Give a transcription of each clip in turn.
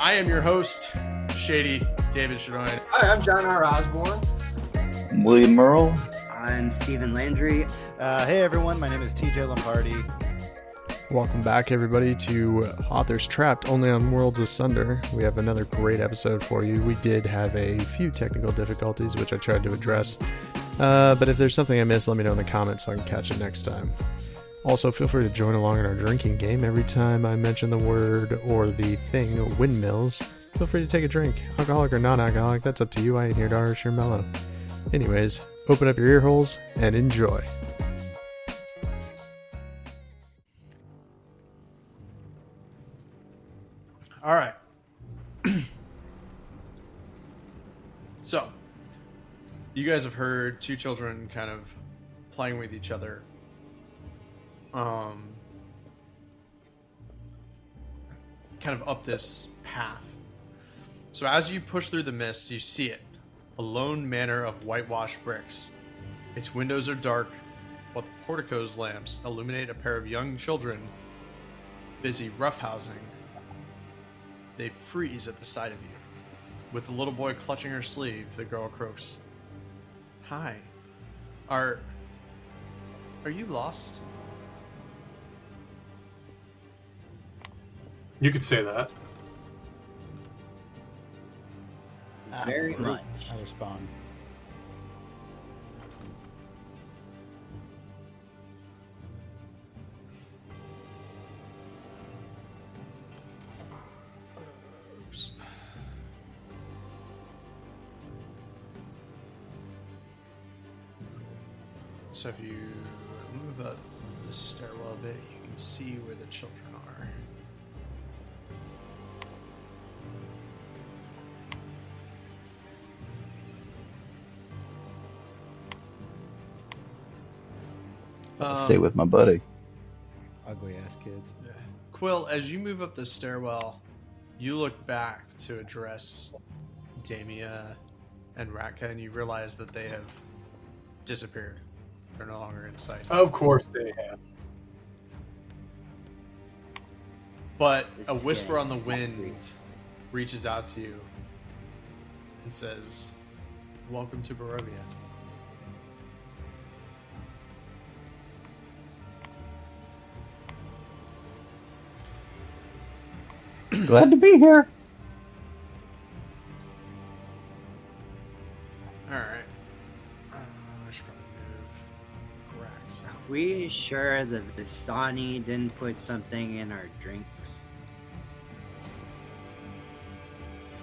I am your host, Shady David Shadoin. Hi, I'm Jon R. Osborne. William Myrl. I'm Stephen Landry. Hey everyone, my name is TJ Lombardi. Welcome back, everybody, to Authors Trapped, only on Worlds Asunder. We have another great episode for you. We did have a few technical difficulties, which I tried to address. But if there's something I missed, let me know in the comments so I can catch it next time. Also, feel free to join along in our drinking game. Every time I mention the word or the thing, windmills, feel free to take a drink. Alcoholic or non-alcoholic, that's up to you. I ain't here to arch your mellow. Anyways, open up your ear holes and enjoy. All right. So, you guys have heard two children kind of playing with each other. Kind of up this path. So as you push through the mist, you see it. A lone manor of whitewashed bricks. Its windows are dark, while the portico's lamps illuminate a pair of young children busy roughhousing. They freeze at the sight of you. With the little boy clutching her sleeve, the girl croaks, "Hi. Are you lost?" You could say that. Very much. I respond. Oops. So if you move up the stairwell a bit, you can see where the children are. I'll stay with my buddy. Ugly ass kids. Yeah. Quill, as you move up the stairwell, you look back to address Damia and Ratka, and you realize that they have disappeared. They're no longer in sight. Of course they have. But This a is whisper on the scary. wind reaches out to you and says, "Welcome to Barovia." Glad to be here. Alright. I should probably move Grax out. Are we sure the Vistani didn't put something in our drinks?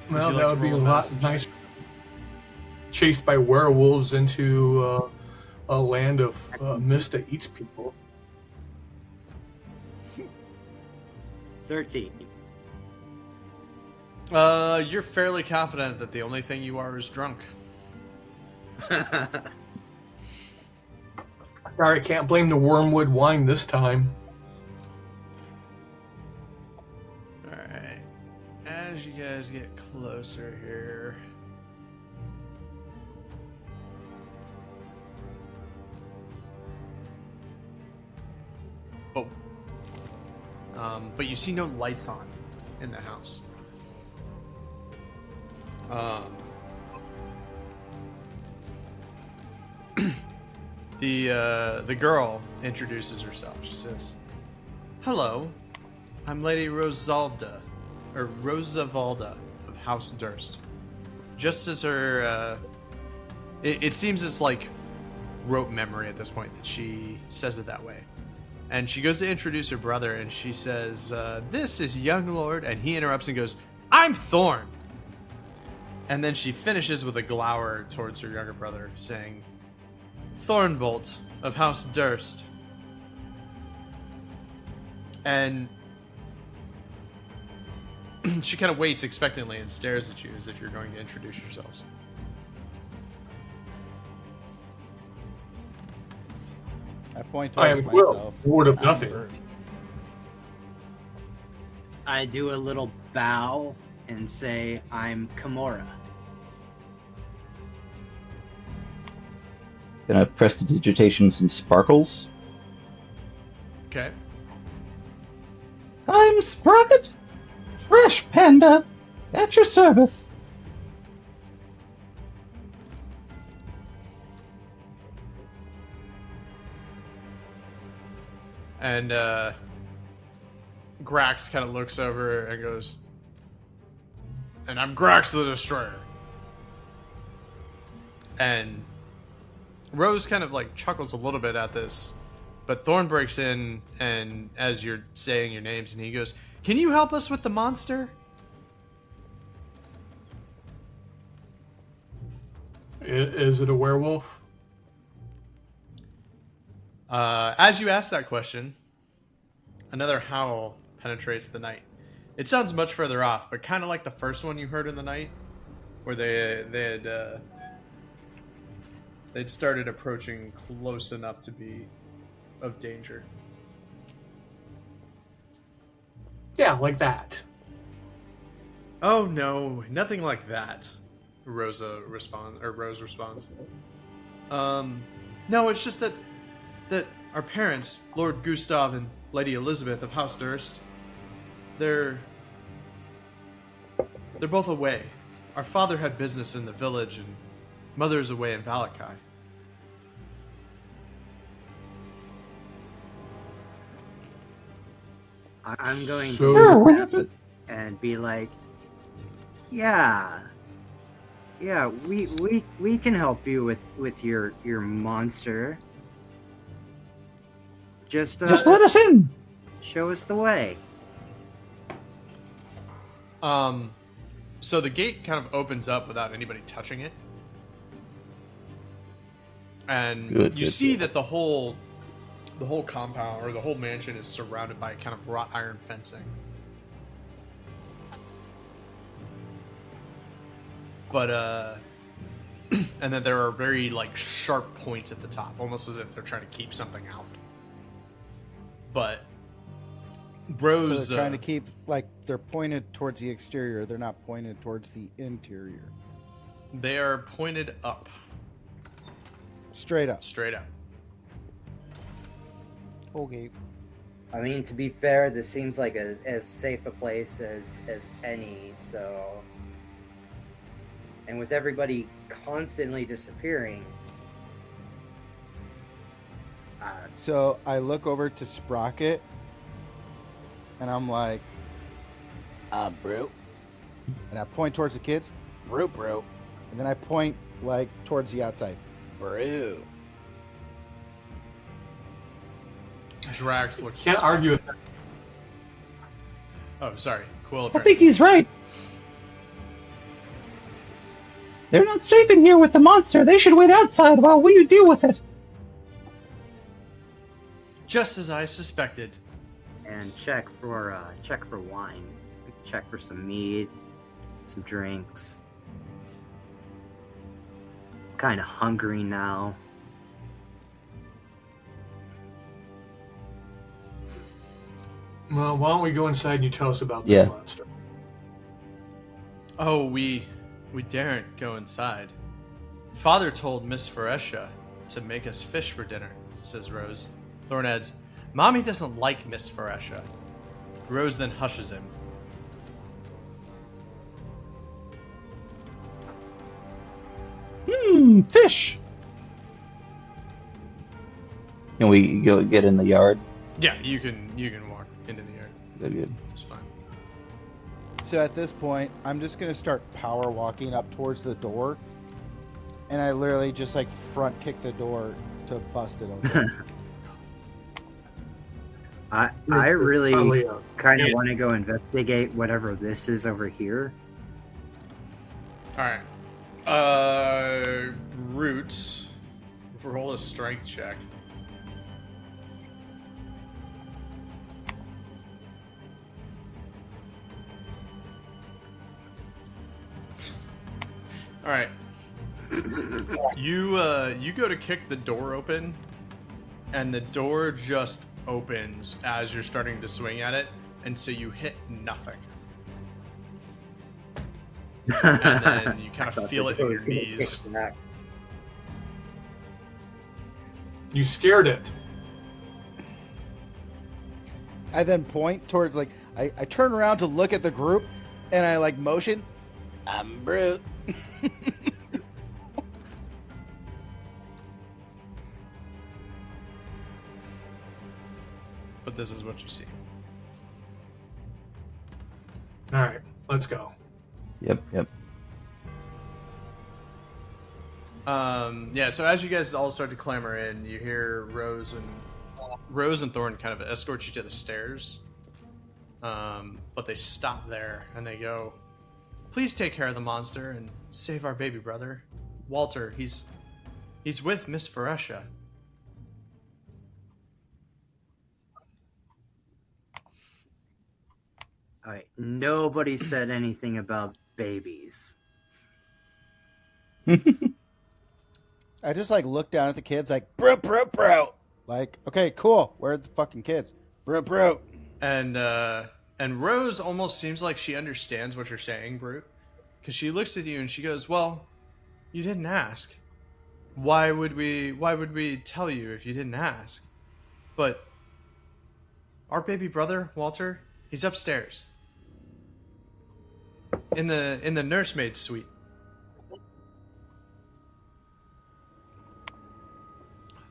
Well, you that like to would be a roll a lot medicine nicer. Chased by werewolves into a land of mist that eats people. 13. You're fairly confident that the only thing you are is drunk. Sorry, I can't blame the wormwood wine this time. Alright. As you guys get closer here. But you see no lights on in the house. The girl introduces herself. She says, "Hello, I'm Lady Rosalda of House Durst." Just as her, it seems it's like rote memory at this point that she says it that way. And she goes to introduce her brother, and she says, "This is young lord," and he interrupts and goes, "I'm Thorn." And then she finishes with a glower towards her younger brother, saying, "Thornbolt of House Durst." And she kind of waits expectantly and stares at you as if you're going to introduce yourselves. I point I towards am Quill, myself. Ward of I'm Nothing. Bert. I do a little bow and say, "I'm Kimura." Can I prestidigitation some sparkles? Okay. I'm Sprocket, Fresh Panda, At your service. And Grax kind of looks over and goes, "And I'm Grax the Destroyer." And Rose kind of like chuckles a little bit at this, but Thorn breaks in, and as you're saying your names, and he goes, "Can you help us with the monster?" Is it a werewolf? As you ask that question, another howl penetrates the night. It sounds much further off, but kind of like the first one you heard in the night, where they'd started approaching close enough to be of danger. Yeah, like that. Oh no, nothing like that. Rose responds. No, it's just that our parents, Lord Gustav and Lady Elizabeth of House Durst, they're both away. Our father had business in the village, and mother's away in Valakai. I'm going So- to and be like, yeah, we can help you with your monster. Just Just let us in. show us the way. So the gate kind of opens up without anybody touching it. And Good, you good, see good. that the whole compound or the whole mansion is surrounded by kind of wrought iron fencing. But and then there are very like sharp points at the top, almost as if they're trying to keep something out. But Rose, So they're trying to keep, like, they're pointed towards the exterior. They're not pointed towards the interior. they are pointed up, Straight up. straight up. Okay. I mean, to be fair, this seems like as safe a place as any. So, and with everybody constantly disappearing, So I look over to Sprocket, and I'm like, Bro. and I point towards the kids, Bro. and then I point, like, towards the outside. Bro. Drax looks. Can't argue with that. Oh, sorry. Quill. I think he's right. They're not safe in here with the monster. They should wait outside while we deal with it. Just as I suspected. and check for wine, check for some mead, some drinks. Kind of hungry now. Well, why don't we go inside and you tell us about this monster? Oh, we daren't go inside. Father told Miss Phoresia to make us fish for dinner, says Rose. Thorn adds, Mommy doesn't like Miss Phoresia. Rose then hushes him. Fish. Can we go get in the yard? Yeah, you can walk into the yard. Good. It's fine. So at this point, I'm just going to start power walking up towards the door, and I literally just, like, front kick the door to bust it open. I really Probably, kind of want to go investigate whatever this is over here. Alright. Root. Roll a strength check. Alright. You go to kick the door open, and the door just opens as you're starting to swing at it, and so you hit nothing. And then you kind of feel it in your knees. You scared it. I then point towards, like, I turn around to look at the group, And I like motion. I'm Brute. But this is what you see. All right, let's go. Yep. Yeah, so as you guys all start to clamber in, you hear Rose and Thorn kind of escort you to the stairs. But they stop there and they go, "Please take care of the monster and save our baby brother. Walter, he's with Miss Phoresia." All right. Nobody said anything about babies. I just like look down at the kids like, Brute. Like, okay, cool. Where are the fucking kids? Brute. And Rose almost seems like she understands what you're saying, Brute. Because she looks at you and she goes, "Well, you didn't ask. Why would we tell you if you didn't ask? But our baby brother, Walter, he's upstairs. In the nursemaid suite."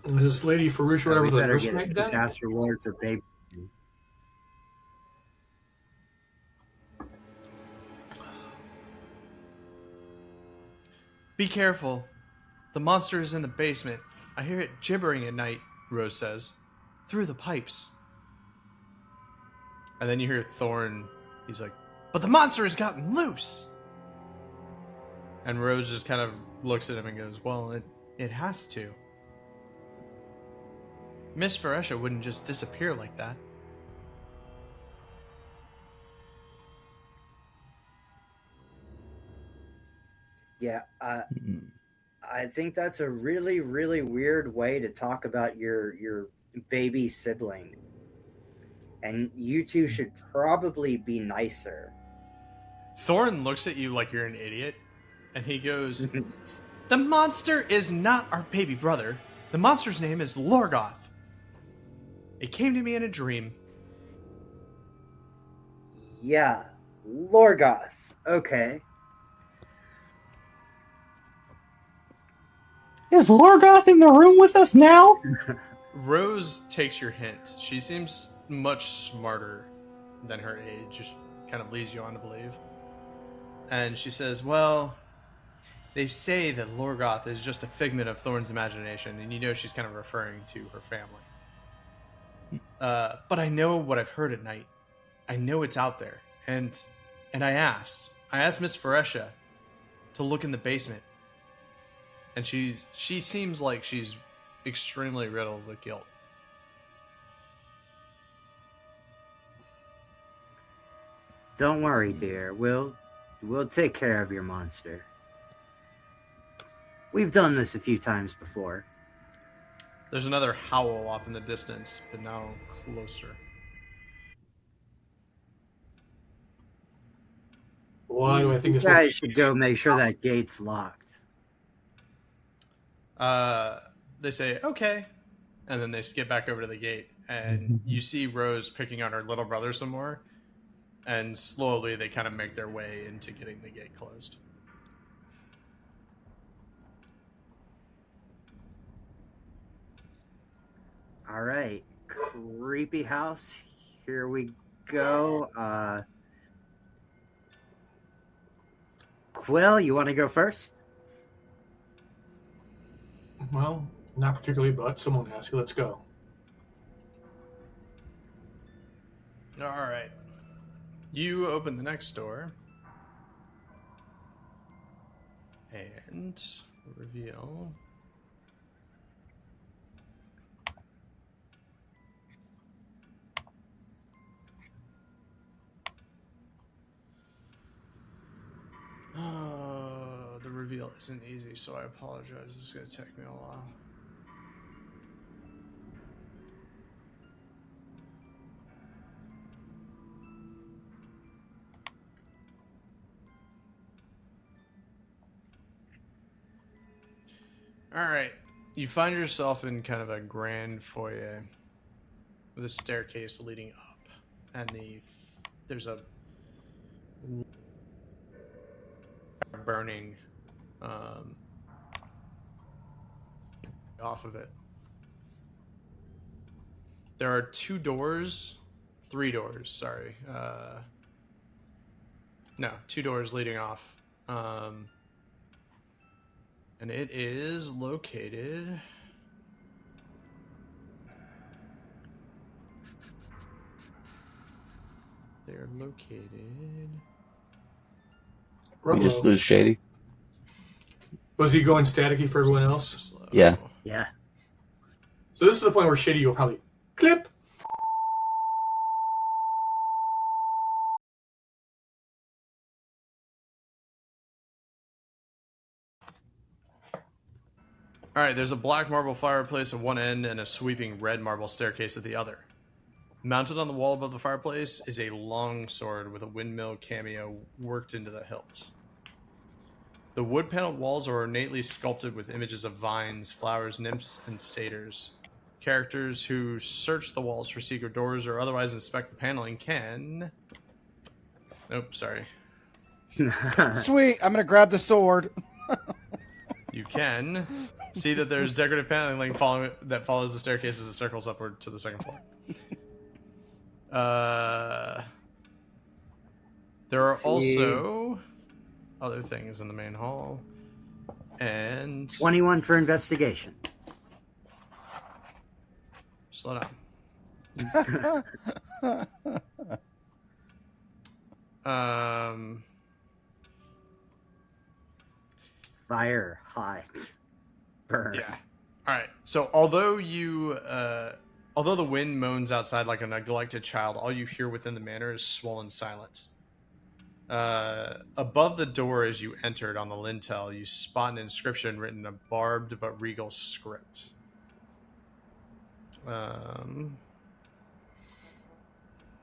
Is this Lady Farouche or whatever We the better nursemaid get a then? gas reward for baby. "Be careful. The monster is in the basement. I hear it gibbering at night," Rose says. "Through the pipes." And then you hear Thorn. He's like, "But the monster has gotten loose." And Rose just kind of looks at him and goes, "Well, it has to. Miss Phoresia wouldn't just disappear like that." Yeah, I think that's a really, really weird way to talk about your baby sibling. And you two should probably be nicer. Thorn looks at you like you're an idiot, and he goes, "The monster is not our baby brother. The monster's name is Lorgoth. It came to me in a dream." Yeah, Lorgoth. Okay. Is Lorgoth in the room with us now? Rose takes your hint. She seems much smarter than her age. Kind of leads you on to believe. And she says, "Well, they say that Lorgoth is just a figment of Thorn's imagination," and you know she's kind of referring to her family. "But I know what I've heard at night. I know it's out there. And I asked Miss Phoresia to look in the basement. And she seems like she's extremely riddled with guilt." Don't worry, dear. We'll take care of your monster. We've done this a few times before. There's another howl off in the distance, but now closer. Why do I think You it's guys should go make sure that gate's locked. They say, "Okay." And then they skip back over to the gate. And you see Rose picking on her little brother some more. And slowly they kind of make their way into getting the gate closed. All right. Creepy house. Here we go. Quill, you want to go first? Well, not particularly, but someone has to. Let's go. All right. You open the next door. And reveal... Oh, the reveal isn't easy, so I apologize. This is going to take me a while. Alright, you find yourself in kind of a grand foyer with a staircase leading up, and there's a burning off of it. There are three doors, sorry. No, 2 doors leading off. And it is located... They're located... We just lose Shady. Was he going staticky for everyone else? Slow. Yeah. Yeah. So this is the point where Shady will probably clip. All right, there's a black marble fireplace at one end and a sweeping red marble staircase at the other. Mounted on the wall above the fireplace is a long sword with a windmill cameo worked into the hilt. The wood-paneled walls are ornately sculpted with images of vines, flowers, nymphs, and satyrs. Characters who search the walls for secret doors or otherwise inspect the paneling can... Nope, sorry. Sweet, I'm gonna grab the sword. You can see that there's decorative paneling that follows the staircase as it circles upward to the second floor. There are also other things in the main hall. And 21 for investigation. slow down. Fire, hot, burn. Yeah. All right. So although the wind moans outside like a neglected child, all you hear within the manor is swollen silence. Above the door as you entered on the lintel, you spot an inscription written in a barbed but regal script. And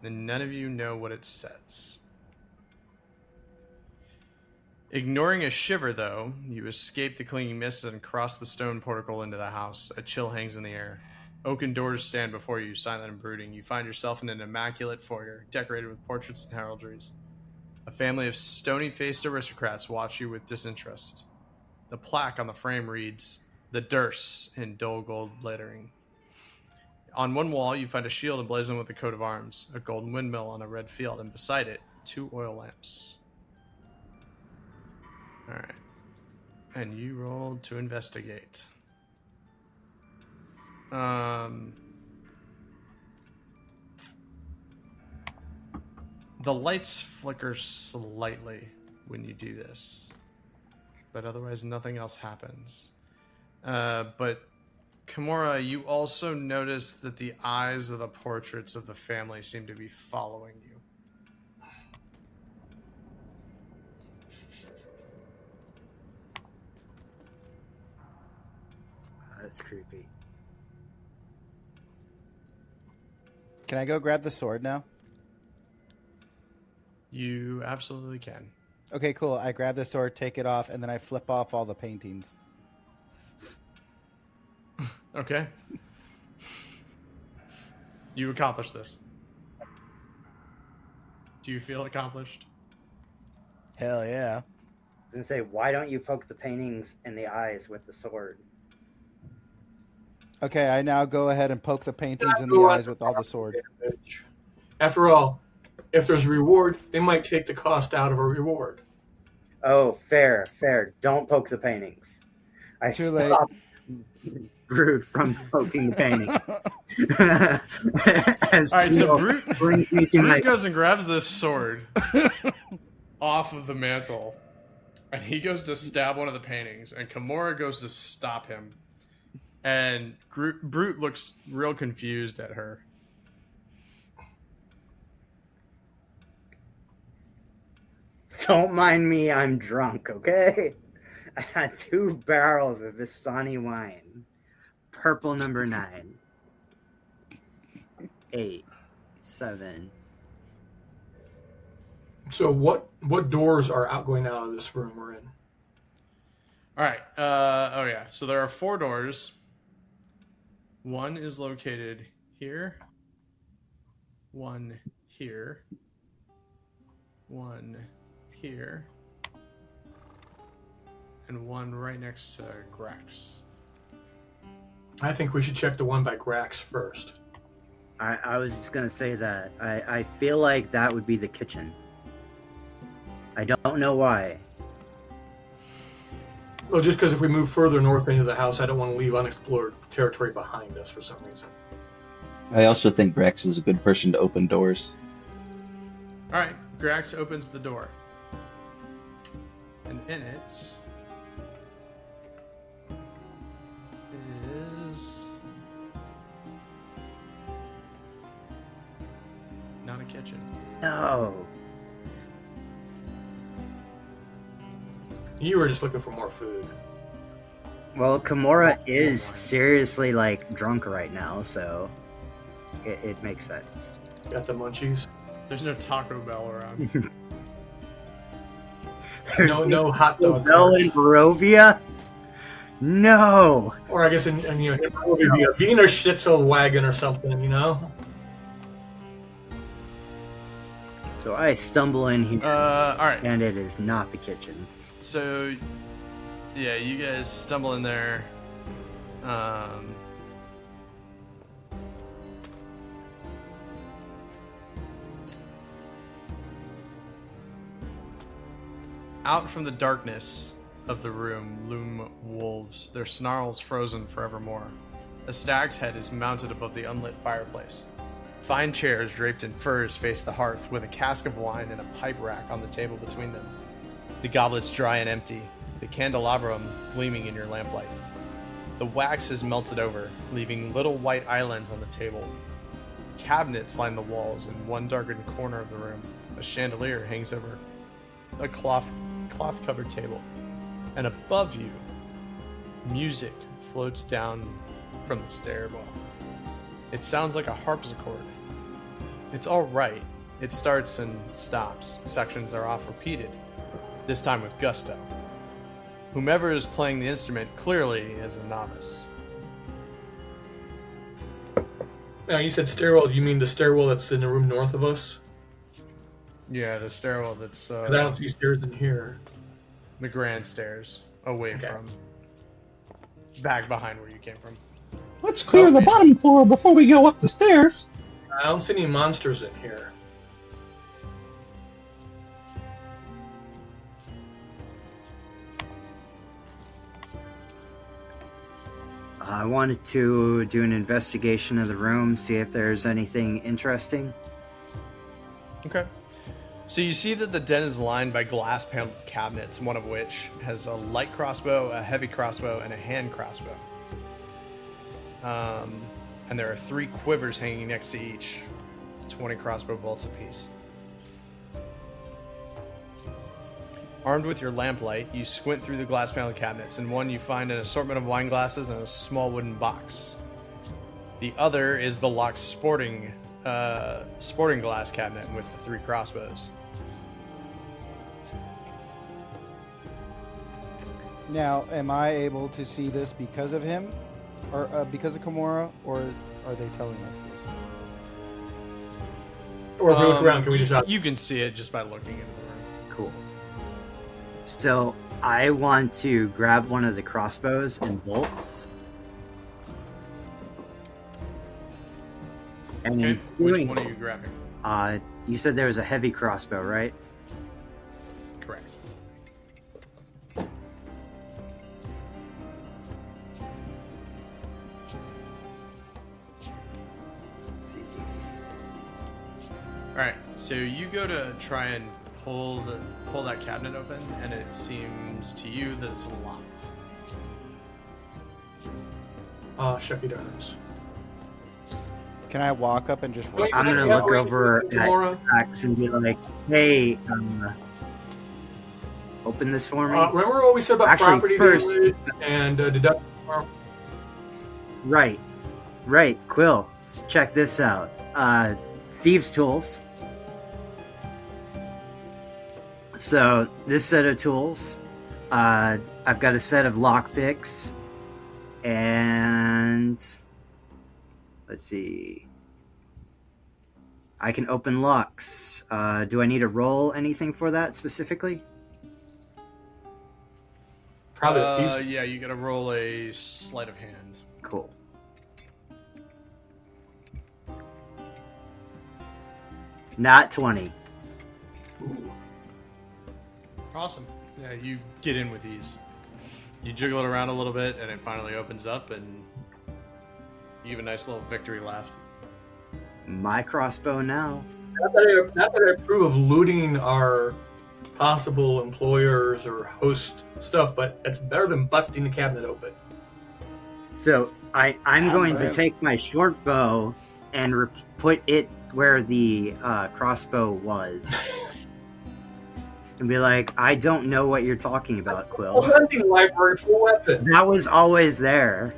none of you know what it says. Ignoring a shiver, though, you escape the clinging mist and cross the stone portico into the house. A chill hangs in the air. Oaken doors stand before you, silent and brooding. You find yourself in an immaculate foyer, decorated with portraits and heraldries. A family of stony-faced aristocrats watch you with disinterest. The plaque on the frame reads, "The Durst," in dull gold lettering. On one wall, you find a shield emblazoned with a coat of arms, a golden windmill on a red field, and beside it, 2 oil lamps. Alright. And you rolled to investigate. The lights flicker slightly when you do this, but otherwise nothing else happens. But Kimura, you also notice that the eyes of the portraits of the family seem to be following you. That's creepy. Can I go grab the sword now? You absolutely can. Okay, cool. I grab the sword, take it off, and then I flip off all the paintings. Okay. You accomplished this. Do you feel accomplished? Hell yeah. I was gonna say, why don't you poke the paintings in the eyes with the sword? Okay, I now go ahead and poke the paintings in the eyes with all the sword. After all, if there's a reward, they might take the cost out of a reward. Oh, fair. Don't poke the paintings. I Too late. stopped Brood from poking the paintings. All right, so Brute brings me to my... goes and grabs this sword off of the mantle, and he goes to stab one of the paintings, and Kimura goes to stop him. And Brute looks real confused at her. Don't mind me, I'm drunk, okay? I had 2 barrels of Visani wine. Purple number 9. 8. 7. So what doors are going out of this room we're in? All right. So there are 4 doors. One is located here. One here. One here. and one right next to Grax. I think we should check the one by Grax first. I was just gonna say that. I feel like that would be the kitchen. I don't know why. Well, just because if we move further north into the house, I don't want to leave unexplored territory behind us for some reason. I also think Rex is a good person to open doors. All right, Grax opens the door, and in it is not a kitchen. No. You were just looking for more food. Well, Kimura is seriously like drunk right now, so it makes sense. Got the munchies. There's no Taco Bell around. There's No hot dog. Bell in Barovia? No. Or I guess in it would be a Wiener Schnitzel wagon or something, you know? So I stumble in here, All right. and it is not the kitchen. So, yeah, you guys stumble in there. Out from the darkness of the room loom wolves, their snarls frozen forevermore. A stag's head is mounted above the unlit fireplace. Fine chairs draped in furs face the hearth, with a cask of wine and a pipe rack on the table between them. The goblets dry and empty, the candelabrum gleaming in your lamplight. The wax is melted over, leaving little white islands on the table. Cabinets line the walls in one darkened corner of the room. A chandelier hangs over a cloth-covered table. And above you, music floats down from the stairwell. It sounds like a harpsichord. It's all right. It starts and stops. Sections are off repeated, this time with gusto. Whomever is playing the instrument clearly is a novice. Now, you said stairwell. Do you mean the stairwell that's in the room north of us? Yeah, the stairwell that's... Because I don't see stairs in here. the grand stairs, away from... back behind where you came from. Let's clear the bottom floor before we go up the stairs. I don't see any monsters in here. I wanted to do an investigation of the room, see if there's anything interesting. Okay. So you see that the den is lined by glass paneled cabinets, one of which has a light crossbow, a heavy crossbow, and a hand crossbow. And there are 3 quivers hanging next to each, 20 crossbow bolts apiece. Armed with your lamplight, you squint through the glass paneled cabinets. In one, you find an assortment of wine glasses and a small wooden box. The other is the locked sporting glass cabinet with the 3 crossbows. Now, am I able to see this because of him, or because of Kimura, or are they telling us this? Or if we look around, can we just... You can see it just by looking into the room. Cool. So, I want to grab one of the crossbows and bolts. And Okay, which one are you grabbing? You said there was a heavy crossbow, right? Correct. Let's see. All right, so you go to try and pull that cabinet open, and it seems to you that it's locked. Shucky darns. Can I walk up and just... Wait, I'm gonna look over at Axe and be like, "Hey, open this for me." Remember what we said about Actually, property first- damage and deduct? Right, Quill. Check this out. Thieves' tools. So this set of tools, I've got a set of lockpicks, and let's see. I can open locks. Do I need to roll anything for that specifically? Probably a thief. Yeah, you gotta roll a sleight of hand. Cool. Not 20. Awesome. Yeah, you get in with ease. You jiggle it around a little bit, and it finally opens up, and you have a nice little victory laugh. My crossbow now. Not that I approve of looting our possible employers or host stuff, but it's better than busting the cabinet open. So I'm going to take my short bow and put it where the crossbow was. And be like, I don't know what you're talking about, Quill. A hunting library for weapons. That was always there.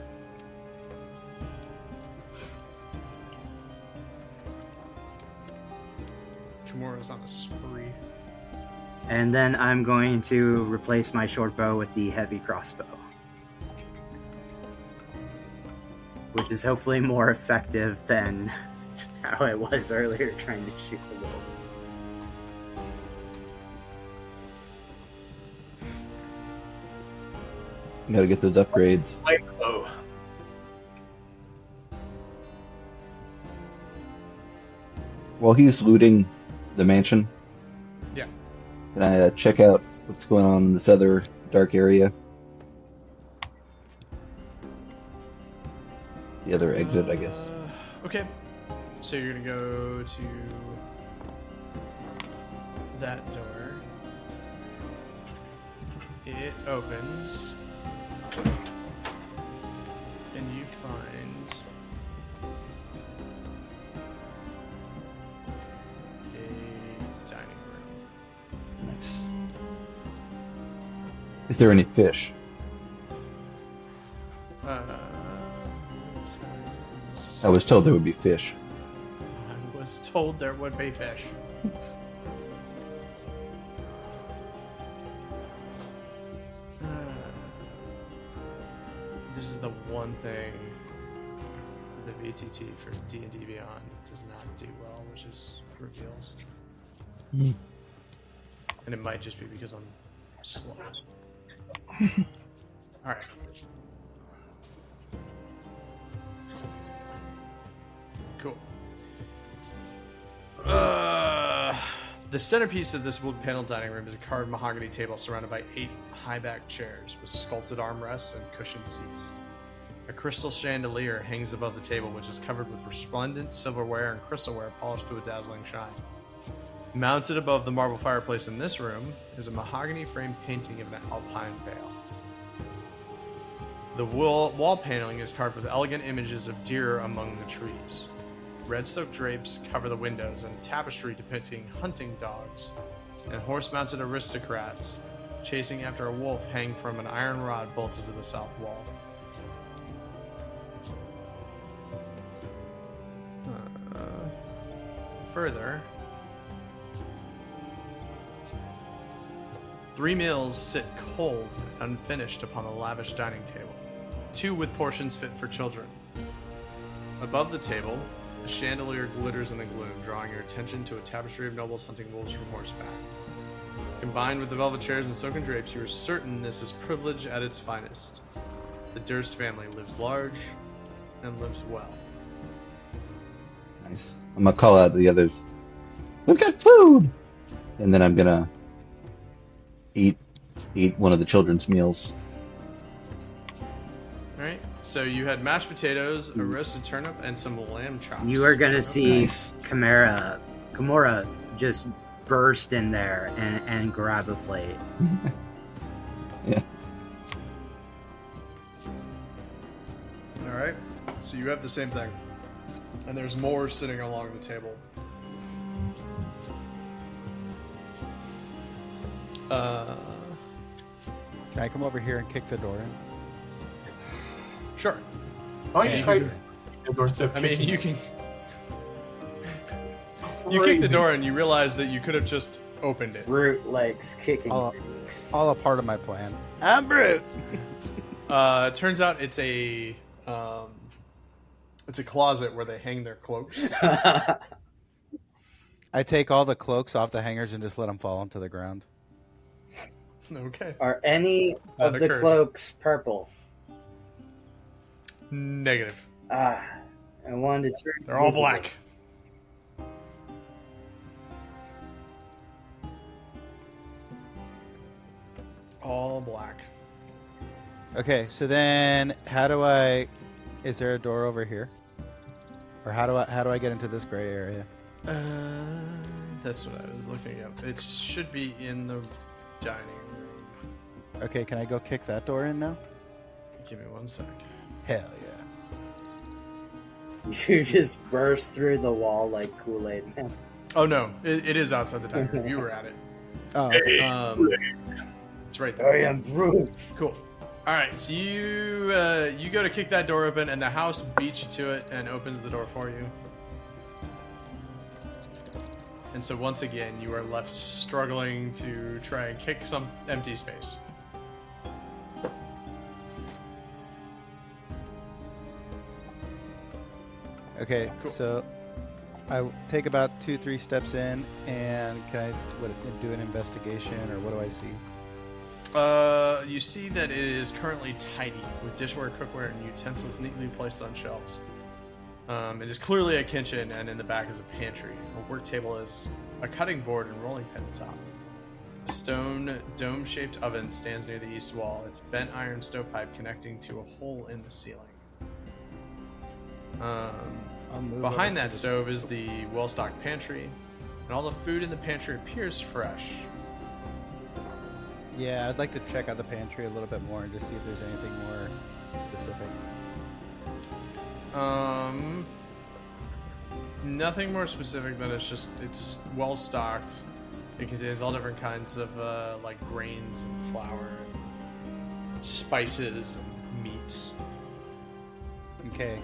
Kimura's on a spree. And then I'm going to replace my short bow with the heavy crossbow. Which is hopefully more effective than how I was earlier trying to shoot the wolves. Gotta get those upgrades. Light bow. While he's looting the mansion, Yeah. can I check out what's going on in this other dark area? The other exit, I guess. Okay. So you're gonna go to that door. It opens. And you find a dining room. Nice. Is there any fish? I was told there would be fish. I was told there would be fish. This is the one thing the VTT for D&D Beyond does not do well, which is reveals. And it might just be because I'm slow. Alright. Cool. The centerpiece of this wood paneled dining room is a carved mahogany table surrounded by 8 high-backed chairs with sculpted armrests and cushioned seats. A crystal chandelier hangs above the table, which is covered with resplendent silverware and crystalware polished to a dazzling shine. Mounted above the marble fireplace in this room is a mahogany framed painting of an alpine vale. The wall paneling is carved with elegant images of deer among the trees. Red silk drapes cover the windows, and tapestry depicting hunting dogs and horse-mounted aristocrats chasing after a wolf hang from an iron rod bolted to the south wall. Further, 3 meals sit cold and unfinished upon a lavish dining table, 2 with portions fit for children. Above the table, a chandelier glitters in the gloom, drawing your attention to a tapestry of nobles hunting wolves from horseback. Combined with the velvet chairs and silken drapes, you are certain this is privilege at its finest. The Durst family lives large and lives well. Nice. I'm gonna call out the others. We've got food! And then I'm gonna eat one of the children's meals. Alright, so you had mashed potatoes, a roasted turnip, and some lamb chops. You are going to see Nice. Kimura just burst in there and grab a plate. Yeah. Alright, so you have the same thing. And there's more sitting along the table. Can I come over here and kick the door in? Sure. Why don't you try the doorstep? I mean, kicking? you can... You kick the door and you realize that you could have just opened it. Brute likes kicking All- things. All a part of my plan. I'm Brute. It turns out it's a closet where they hang their cloaks. I take all the cloaks off the hangers and just let them fall onto the ground. Okay. Are any That of the occurred. cloaks purple? Negative. I wanted to turn. They're all invisible. black. All black. Okay, so then how do I? Is there a door over here? Or how do I get into this gray area? That's what I was looking up. It should be in the dining room. Okay, can I go kick that door in now? Give me 1 sec. Hell yeah. You just burst through the wall like Kool-Aid Man. Oh no, it is outside the dining room. You were at it. Oh, okay. It's right there. I am Brute. Cool. All right, so you go to kick that door open, and the house beats you to it and opens the door for you. And so once again, you are left struggling to try and kick some empty space. Okay, Cool. so I take about 2-3 steps in, and can I do an investigation, or what do I see? You see that it is currently tidy, with dishware, cookware, and utensils neatly placed on shelves. It is clearly a kitchen, and in the back is a pantry. A work table is a cutting board and rolling pin atop. A stone dome-shaped oven stands near the east wall, its bent iron stovepipe connecting to a hole in the ceiling. I'll move Behind over that to stove is the well-stocked pantry, and all the food in the pantry appears fresh. Yeah, I'd like to check out the pantry a little bit more and just see if there's anything more specific. Nothing more specific than it's well stocked. It contains all different kinds of like grains and flour, and spices and meats. Okay.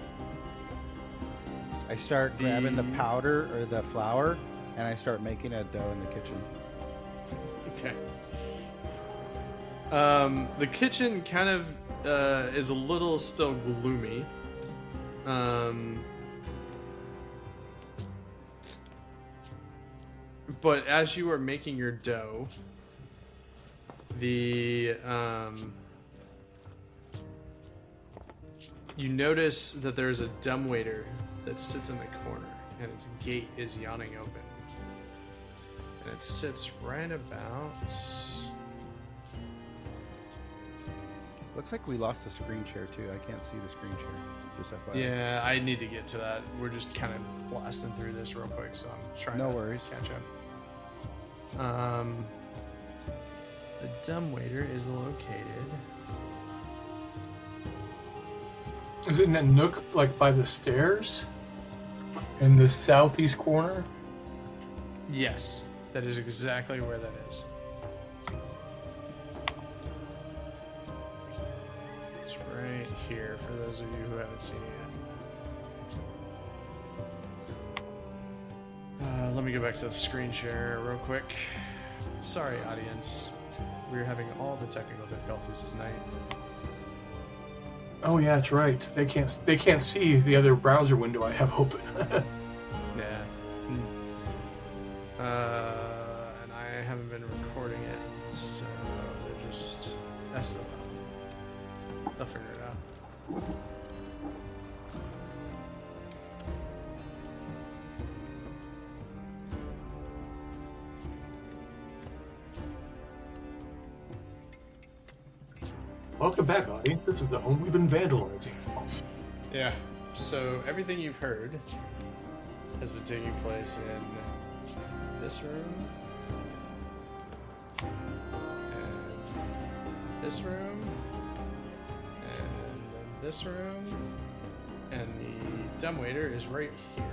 I start grabbing the powder or the flour, and I start making a dough in the kitchen. Okay. The kitchen kind of is a little still gloomy. But as you are making your dough, you notice that there's a dumbwaiter that sits in the corner, and its gate is yawning open. And it sits right about... Looks like we lost the screen share too. I can't see the screen share. Just FYI. Yeah, I need to get to that. We're just kind of blasting through this real quick, so I'm trying No to worries. catch up. The dumbwaiter is located... Is it in that nook, like by the stairs? In the southeast corner? Yes, that is exactly where that is. It's right here for those of you who haven't seen it yet. Let me go back to the screen share real quick. Sorry, audience. We're having all the technical difficulties tonight. Oh yeah, that's right. They can't see the other browser window I have open. Yeah. And I haven't been recording it, so they're just... That's they'll figure it out. Welcome back, audience. This is the home we've been vandalizing. Yeah. So everything you've heard has been taking place in this room, and this room, and then this room, and the dumbwaiter is right here.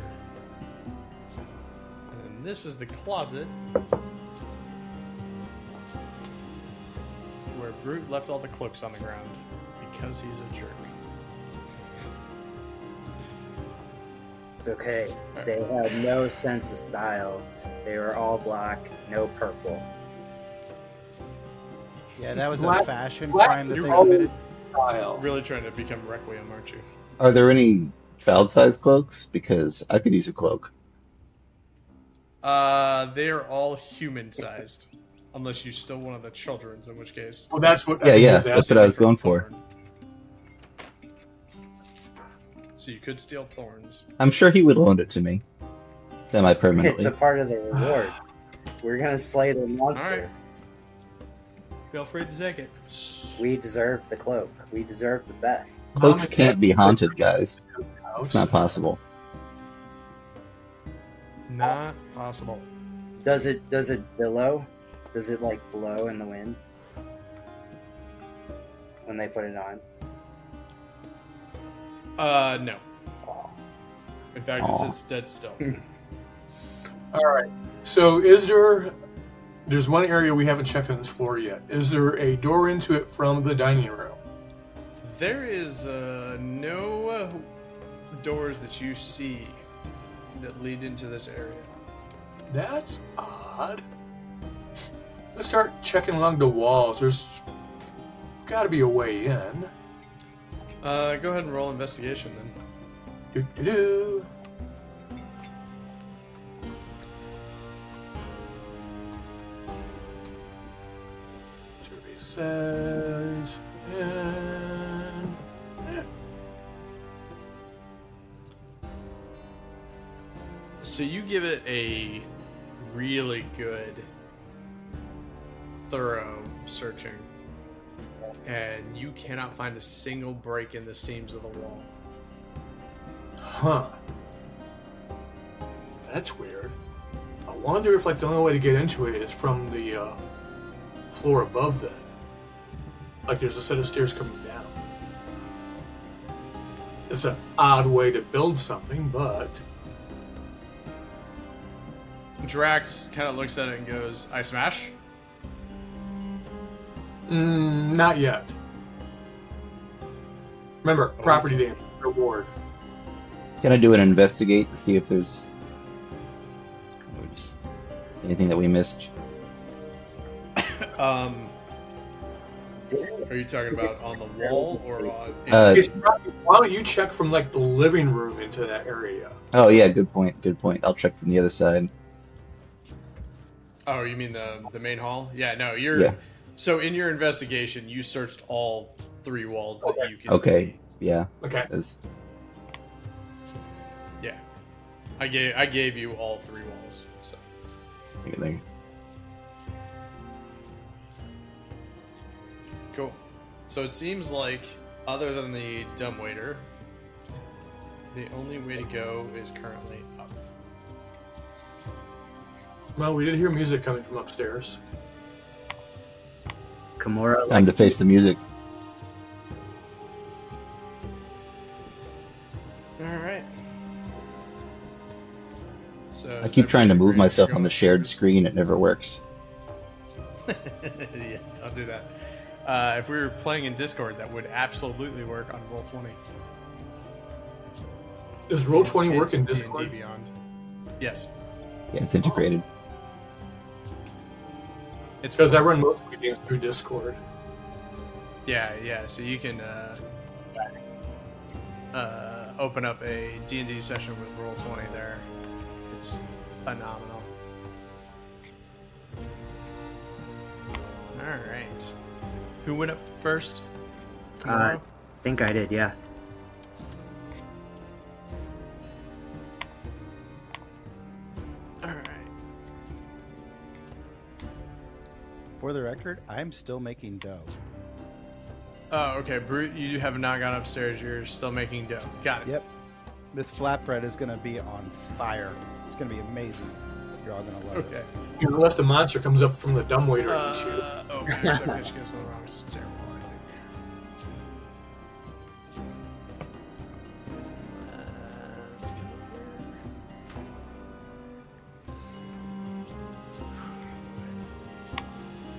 And then this is the closet where Brute left all the cloaks on the ground because he's a jerk. It's okay. They had no sense of style. They were all black, no purple. Yeah, that was Black- a fashion black crime that is they all- committed. Style. Really trying to become Requiem, aren't you? Are there any child-sized cloaks? Because I could use a cloak. They are all human-sized. Unless you steal one of the children's, in which case. Well, that's what. Yeah, I think yeah, he's that's asking. what I was going for. Thorn. So you could steal thorns. I'm sure he would loan it to me. It's Semi-permanently. a part of the reward. We're gonna slay the monster. Alright. Feel free to take it. We deserve the cloak. We deserve the best. Cloaks can't be haunted, guys. It's not possible. Not possible. Does it billow? Does it like blow in the wind when they put it on? No. Oh. In fact, Aw. it's dead still. All right. So, there's one area we haven't checked on this floor yet. Is there a door into it from the dining room? There is no doors that you see that lead into this area. That's odd. Let's start checking along the walls. There's got to be a way in. Go ahead and roll investigation then. Do. Survey says, and So you give it a really good, thorough searching, and you cannot find a single break in the seams of the wall. huh? That's weird. I wonder if the only way to get into it is from the floor above. Then, there's a set of stairs coming down. It's an odd way to build something, but. Drax kind of looks at it and goes, "I smash." Not yet. Remember, property damage reward. Can I do an investigate to see if there's anything that we missed? Are you talking about on the wall or on? Why don't you check from the living room into that area? Oh yeah, good point. Good point. I'll check from the other side. Oh, you mean the main hall? Yeah, no, you're. Yeah. So in your investigation, you searched all 3 walls that you can Okay. see. Yeah. Okay. That's- Yeah, I gave you all 3 walls. So there. cool. So it seems like, other than the dumbwaiter, the only way to go is currently up. Well, we did hear music coming from upstairs. Kimura, Time to face the music. All right. So I keep trying to move agree myself go on the shared upstairs? screen. It never works. Yeah, don't do that. If we were playing in Discord, that would absolutely work on Roll20. Does Roll20 work in It's Discord? D&D Beyond. Yes. Yeah, it's integrated. It's Because I run most of my games through Discord. Yeah. So you can open up a D&D session with Roll20 there. It's phenomenal. All right. Who went up first? I think I did, yeah. All right. For the record, I'm still making dough. Oh, okay. Brute, you have not gone upstairs. You're still making dough. Got it. Yep. This flatbread is going to be on fire. It's going to be amazing. You're all going to love it. Okay. Unless the monster comes up from the dumbwaiter and eats you. Oh, gosh, I guess the wrong. It's terrible. Let's go here.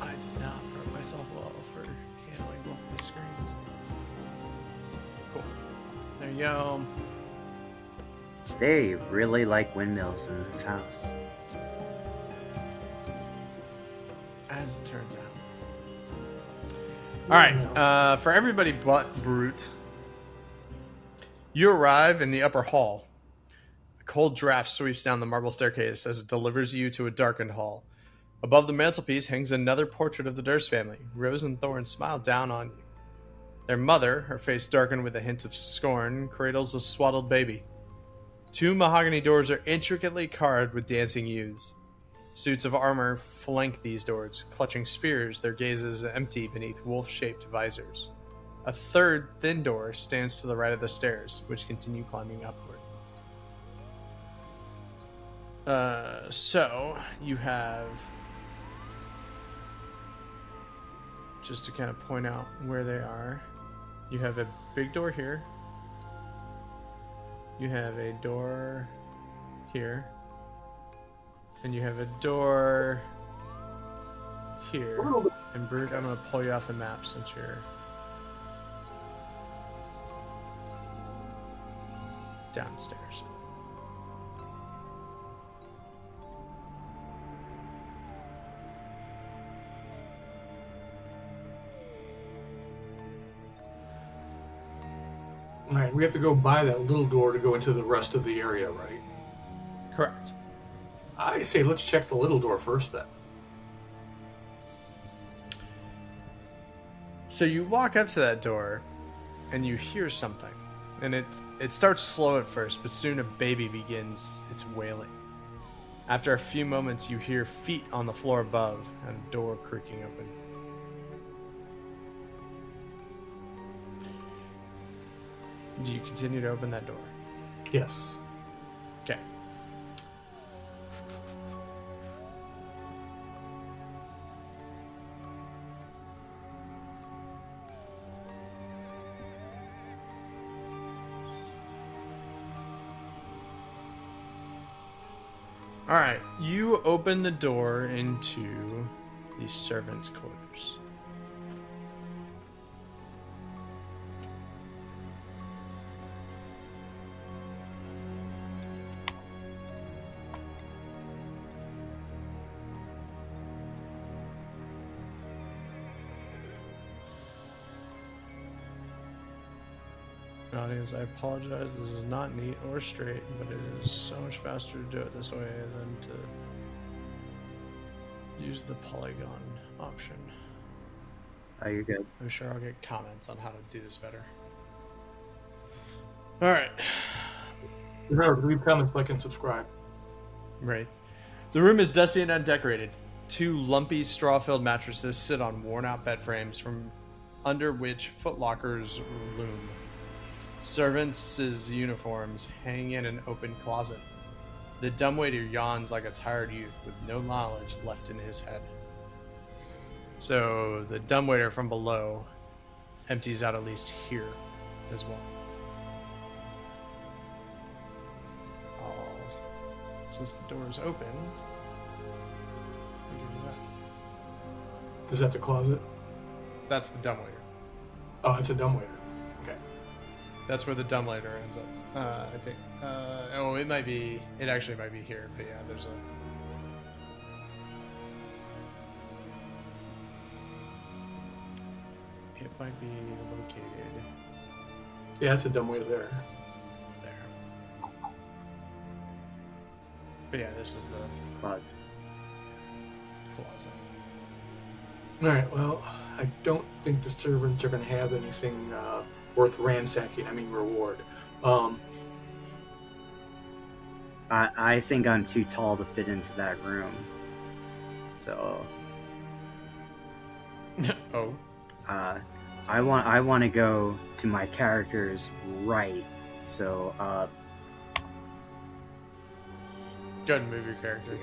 I did not prep myself well for handling both the screens. Cool. There you go. They really like windmills in this house. As it turns out. All right, for everybody but Brute, you arrive in the upper hall. A cold draft sweeps down the marble staircase as it delivers you to a darkened hall. Above the mantelpiece hangs another portrait of the Durst family. Rose and Thorn smile down on you. Their mother, her face darkened with a hint of scorn, cradles a swaddled baby. 2 mahogany doors are intricately carved with dancing youths. Suits of armor flank these doors, clutching spears, their gazes empty beneath wolf-shaped visors. A third thin door stands to the right of the stairs, which continue climbing upward. So, you have... Just to kind of point out where they are, you have a big door here. You have a door here. And you have a door here. And Brute, I'm going to pull you off the map since you're downstairs. All right, we have to go by that little door to go into the rest of the area, right? Correct. I say let's check the little door first then. So you walk up to that door and you hear something. And it starts slow at first, but soon a baby begins its wailing. After a few moments, you hear feet on the floor above and a door creaking open. Do you continue to open that door? Yes. Okay. Alright, you open the door into the servants' quarters. Audience, I apologize. This is not neat or straight, but it is so much faster to do it this way than to use the polygon option. Oh, you're good. I'm sure I'll get comments on how to do this better. Alright. Remember, leave comments, like, and subscribe. Right. The room is dusty and undecorated. 2 lumpy, straw-filled mattresses sit on worn-out bed frames from under which footlockers loom. Servants' uniforms hang in an open closet. The dumbwaiter yawns like a tired youth with no knowledge left in his head. So the dumbwaiter from below empties out at least here as well. Since the door is open, I'll give you that. Is that the closet? That's the dumbwaiter. Oh, it's a dumbwaiter. Okay. That's where the dumbwaiter ends up. I think. It might be. It actually might be here, but yeah, there's a. It might be located Yeah, it's a dumbwaiter there. there. But yeah, this is the Closet. closet. All right. Well, I don't think the servants are going to have anything worth ransacking. I mean, reward. I think I'm too tall to fit into that room. So Oh. I want to go to my character's right. So Go ahead and move your character.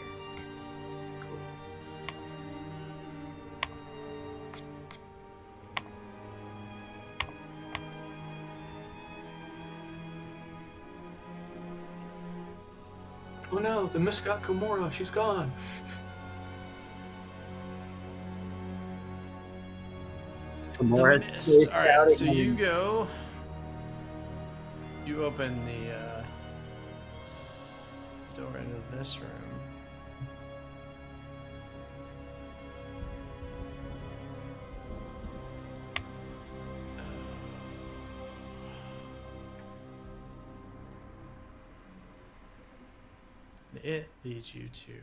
Oh no, the Miscot Kimura, she's gone. Morris. Alright, so you go. You open the door into this room. It leads you to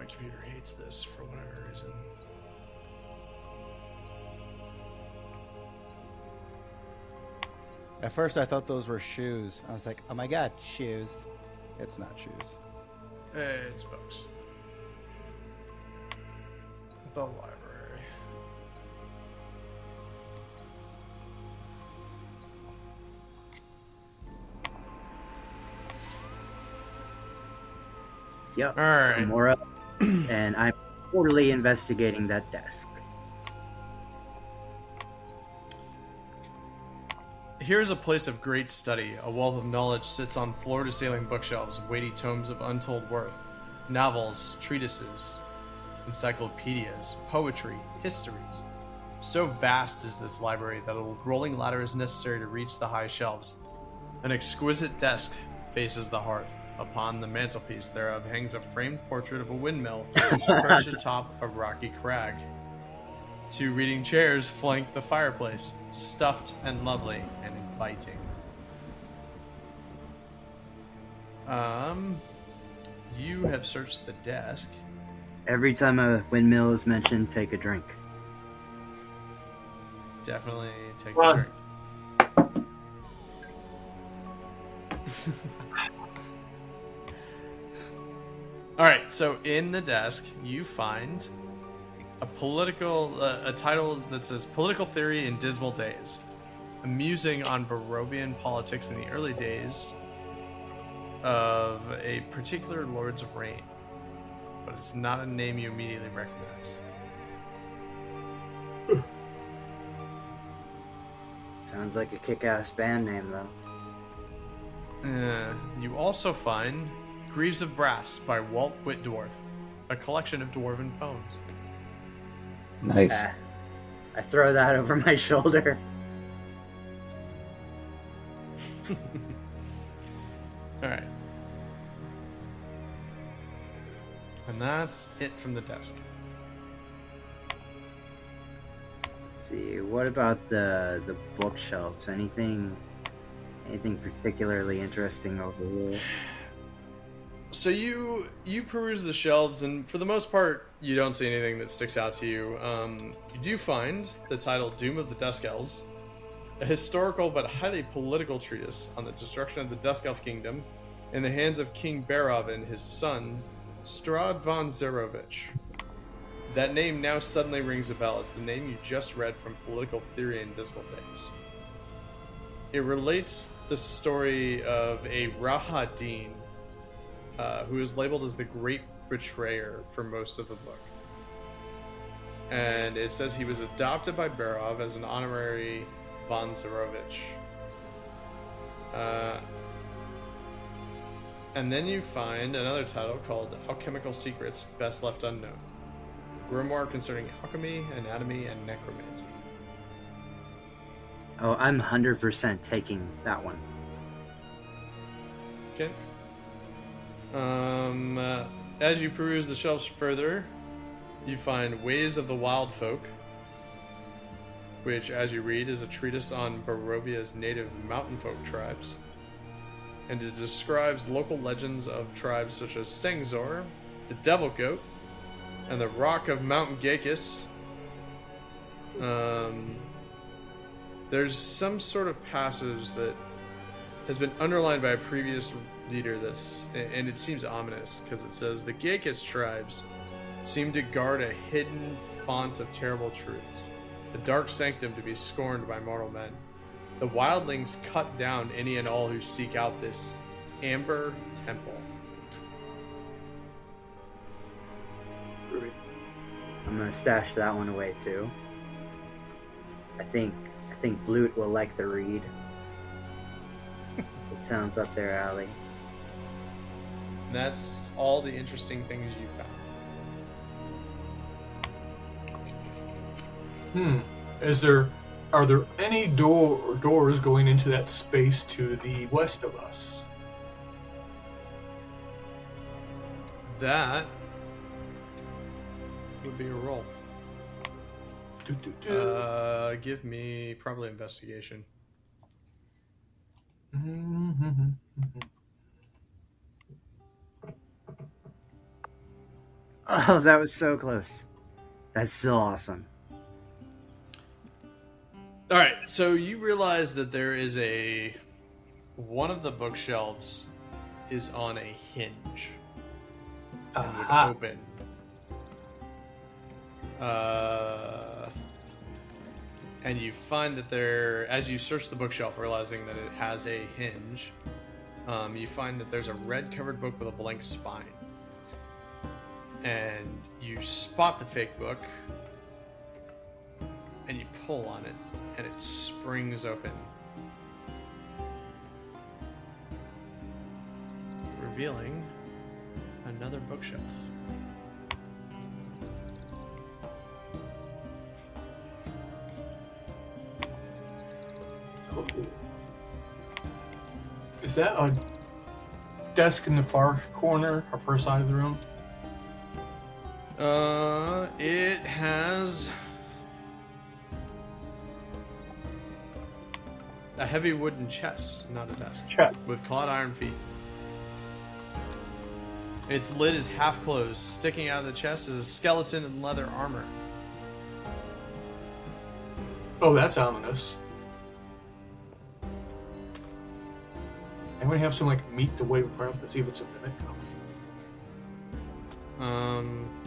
computer hates this for whatever reason. At first, I thought those were shoes. I was like, oh my god, shoes. It's not shoes. It's books. The library. Yep. All right. Gamora, and I'm totally investigating that desk. Here's a place of great study. A wealth of knowledge sits on floor-to-ceiling bookshelves, weighty tomes of untold worth, novels, treatises, encyclopedias, poetry, histories. So vast is this library that a rolling ladder is necessary to reach the high shelves. An exquisite desk faces the hearth. Upon the mantelpiece thereof hangs a framed portrait of a windmill perched atop a rocky crag. 2 reading chairs flank the fireplace, stuffed and lovely and inviting. You have searched the desk. Every time a windmill is mentioned, take a drink. Definitely take Well, a drink. All right, so in the desk you find a title that says "Political Theory in Dismal Days," a musing on Barovian politics in the early days of a particular lord's reign, but it's not a name you immediately recognize. Sounds like a kick-ass band name, though. You also find Greaves of Brass by Walt Whitdwarf, a collection of dwarven poems. Nice. I throw that over my shoulder. Alright. And that's it from the desk. Let's see, what about the bookshelves? Anything particularly interesting over here? So you peruse the shelves, and for the most part, you don't see anything that sticks out to you. You do find the title "Doom of the Dusk Elves," a historical but highly political treatise on the destruction of the Dusk Elf Kingdom in the hands of King Barov and his son, Strahd von Zarovich. That name now suddenly rings a bell. It's the name you just read from Political Theory in Dismal Days. It relates the story of a Rahadin, who is labeled as the Great Betrayer for most of the book. And it says he was adopted by Barov as an honorary von Zarovich. And then you find another title called Alchemical Secrets, Best Left Unknown. Grimoire concerning alchemy, anatomy, and necromancy. Oh, I'm 100% taking that one. Okay. As you peruse the shelves further, you find Ways of the Wild Folk, which, as you read, is a treatise on Barovia's native mountain folk tribes. And it describes local legends of tribes such as Sengzor, the Devil Goat, and the Rock of Mount Gakis. There's some sort of passage that has been underlined by a previous reader, and it seems ominous, because it says, the Gakis tribes seem to guard a hidden font of terrible truths, a dark sanctum to be scorned by mortal men. The wildlings cut down any and all who seek out this amber temple. I'm gonna stash that one away too. I think Blute will like the read. It sounds up their alley. And that's all the interesting things you found. Are there any doors going into that space to the west of us? That would be a roll. Give me probably investigation. Oh, that was so close. That's still awesome. All right, so you realize that there is one of the bookshelves is on a hinge and would open. And you find that as you search the bookshelf, realizing that it has a hinge, you find that there's a red-covered book with a blank spine. And you spot the fake book, and you pull on it, and it springs open, revealing another bookshelf. Is that a desk in the far corner or far side of the room? It has a heavy wooden chest, not a desk. Chest. With clawed iron feet. Its lid is half closed. Sticking out of the chest is a skeleton in leather armor. Oh, that's ominous. Anyone have some meat to wave around to see if it's a mimic?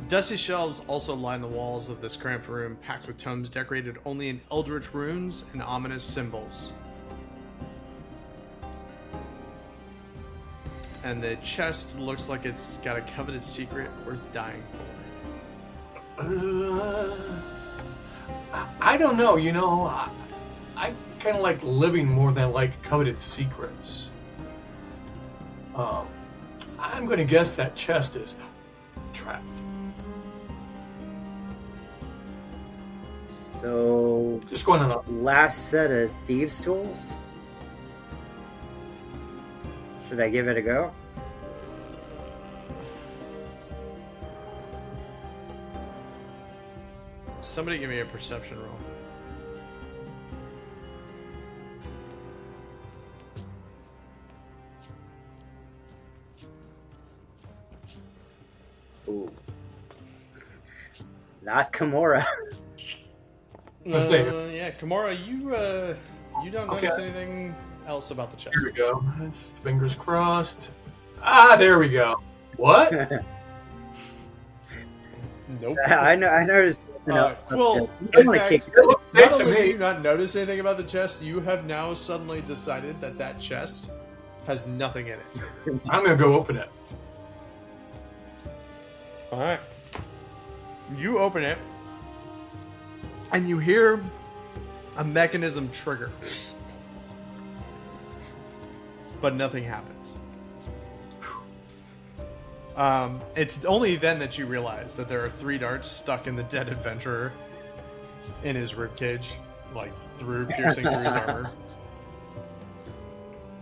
Dusty shelves also line the walls of this cramped room, packed with tomes decorated only in eldritch runes and ominous symbols. And the chest looks like it's got a coveted secret worth dying for. I don't know. I kind of like living more than like coveted secrets. I'm going to guess that chest is trapped. So, Just going on. last set of thieves' tools. Should I give it a go? Somebody give me a perception roll. Ooh. Not Kimura. Yeah, Kimura, you don't notice Okay. anything else about the chest. Here we go. Fingers crossed. Ah, there we go. What? Nope. I noticed something else. Well, I in wanna fact, kick It looks safe not to only do me. you not notice anything about the chest, you have now suddenly decided that chest has nothing in it. I'm going to go open it. All right. You open it, and you hear a mechanism trigger, but nothing happens. It's only then that you realize that there are 3 darts stuck in the dead adventurer in his ribcage, piercing through his armor.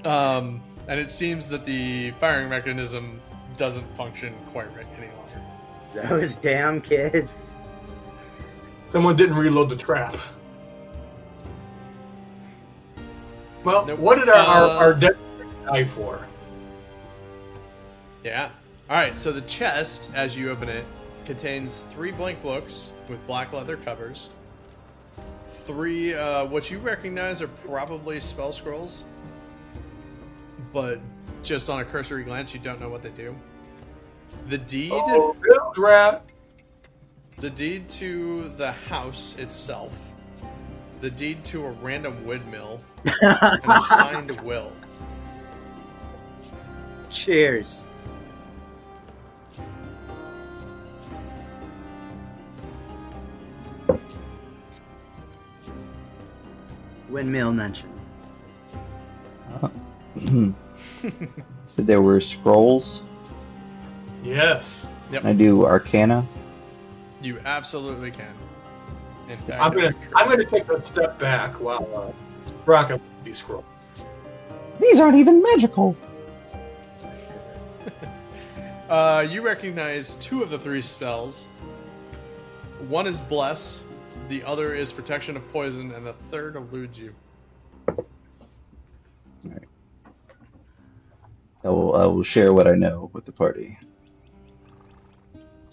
And it seems that the firing mechanism doesn't function quite right any longer. Those damn kids. Someone didn't reload the trap. Well, Nope. what did our dead die for? Yeah. All right. So the chest, as you open it, contains 3 blank books with black leather covers. 3, what you recognize are probably spell scrolls, but just on a cursory glance, you don't know what they do. The deed, Oh, good rat. the deed to the house itself, the deed to a random windmill, and a signed will. Cheers. Windmill mentioned. So there were scrolls. Yes. Yep. I do Arcana. You absolutely can. In fact, I'm gonna take a step back while Brock up these scrolls. These aren't even magical. You recognize 2 of the 3 spells. One is Bless, the other is Protection of Poison, and the third eludes you. I will share what I know with the party.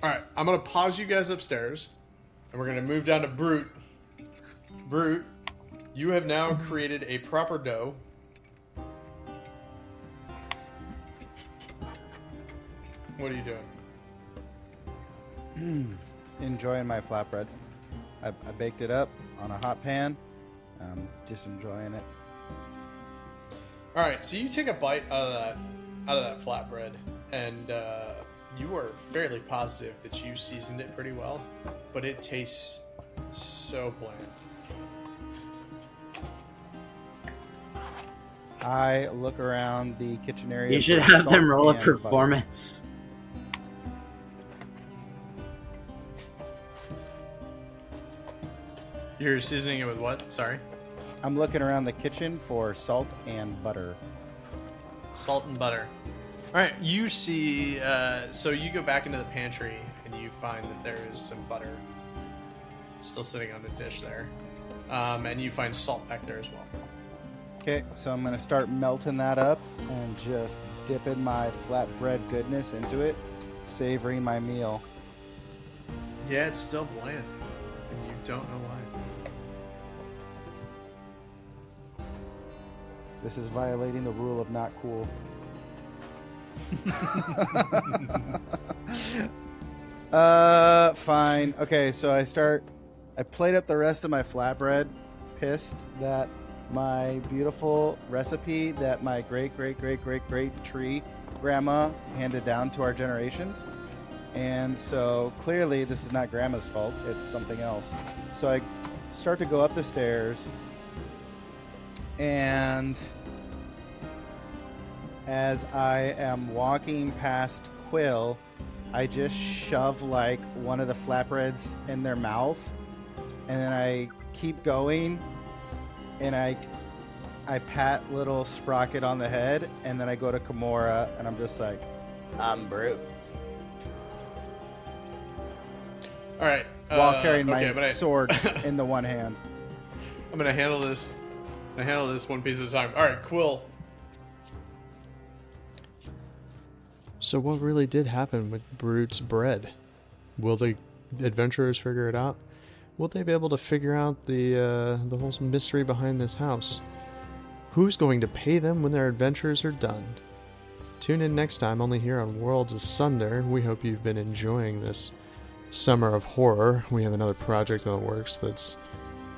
All right, I'm gonna pause you guys upstairs, and we're gonna move down to Brute. Brute, you have now created a proper dough. What are you doing? Enjoying my flatbread. I baked it up on a hot pan. Just enjoying it. All right, so you take a bite out of that flatbread, and you are fairly positive that you seasoned it pretty well, but it tastes so bland. I look around the kitchen area. You should for have them salt roll a and butter. performance. You're seasoning it with what? Sorry? I'm looking around the kitchen for salt and butter. Salt and butter. All right, you see, so you go back into the pantry and you find that there is some butter still sitting on the dish there. And you find salt back there as well. Okay, so I'm going to start melting that up and just dipping my flatbread goodness into it, savoring my meal. Yeah, it's still bland, and you don't know why. This is violating the rule of not cool. Fine. Okay, so I plate up the rest of my flatbread, pissed that my beautiful recipe that my great tree grandma handed down to our generations. And so clearly this is not grandma's fault, it's something else. So I start to go up the stairs, and as I am walking past Quill, I just shove like one of the flatbreads in their mouth, and then I keep going, and I pat little Sprocket on the head, and then I go to Kimura, and I'm just like, I'm Brute. All right. while carrying my okay, sword in the one hand. I'm gonna handle this. One piece at a time. All right, Quill. So what really did happen with Brute's bread? Will the adventurers figure it out? Will they be able to figure out the whole mystery behind this house? Who's going to pay them when their adventures are done? Tune in next time, only here on Worlds Asunder. We hope you've been enjoying this summer of horror. We have another project in the works that's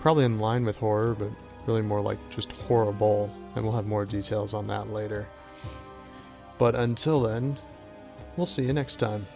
probably in line with horror, but really more like just horrible, and we'll have more details on that later. But until then, we'll see you next time.